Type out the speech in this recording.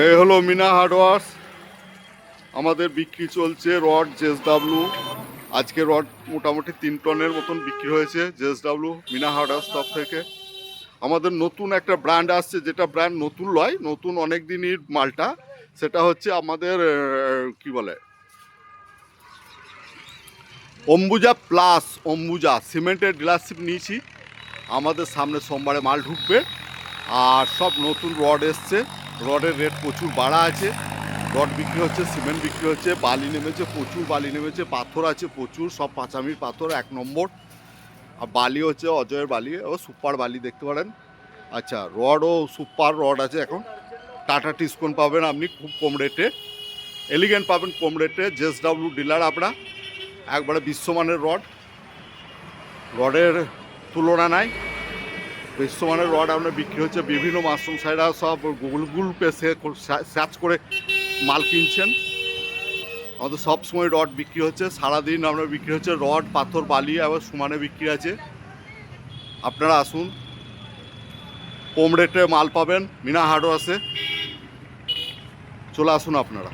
এই হলো মিনা হার্ডওয়ার্স। আমাদের বিক্রি চলছে রড জেএসডব্লিউ। আজকে রড মোটামুটি 3 টনের মতন বিক্রি হয়েছে জেএসডব্লিউ মিনা হার্ডওয়ার্স তরফ থেকে। আমাদের নতুন একটা ব্র্যান্ড আসছে, যেটা ব্র্যান্ড নতুন নয়, নতুন অনেক দিনই মালটা। সেটা হচ্ছে আমাদের কি বলে, অম্বুজা প্লাস। অম্বুজা সিমেন্টের ডিলারশিপ নিয়েছি। আমাদের সামনে সোমবারে মাল ঢুকবে। আর সব নতুন রড এসছে। রডের রেট প্রচুর বাড়া আছে। রড বিক্রি হচ্ছে, সিমেন্ট বিক্রি হচ্ছে, বালি নেমেছে, প্রচুর বালি নেমেছে, পাথর আছে প্রচুর, সব পাঁচামির পাথর 1 নম্বর। আর বালি হচ্ছে অজয়ের বালি, ও সুপার বালি দেখতে পারেন। আচ্ছা, রডও সুপার রড আছে এখন। টাটা টিসকন পাবেন আপনি খুব কম রেটে, এলিগেন্ট পাবেন কম রেটে। জেএসডব্লিউ ডিলার আমরা, একবারে বিশ্বমানের রড। রডের তুলনা নাই, বিশ্বমানের রড আপনার বিক্রি হচ্ছে। বিভিন্ন মাশরুম সাইডা সব গুগল পে সার্চ করে মাল কিনছেন। আমাদের সব সময় রড বিক্রি হচ্ছে, সারাদিন আপনার বিক্রি হচ্ছে। রড, পাথর, বালি আবার সমানে বিক্রি আছে। আপনারা আসুন, কম রেটে মাল পাবেন মিনা হার্ডওয়ার্সে। চলে আসুন আপনারা।